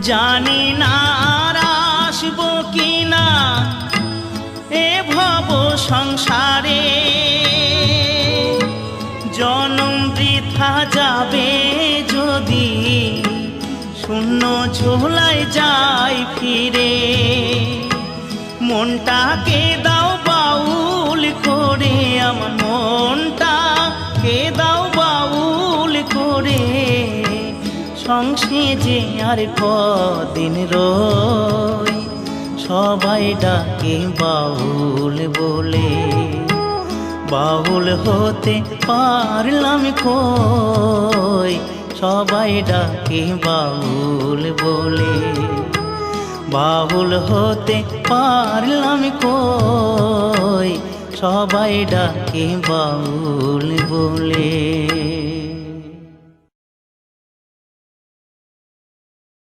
জানি না আর আসবো কিনা এ ভব সংসারে, জনম বৃথা যাবে যদি শূন্য ঝোলায় যাই ফিরে। মনটাকে দাও বাউল করে, আমার মনটাকে দাও বাউল করে, সংসারে আর কদিন রই, সবাই ডাকে বাউল বলে। বাউল হতে পারলাম কই, সবাই ডাকে বাউল বলে। বাউল হতে পারলাম কই, সবাই ডাকে বাউল বলে।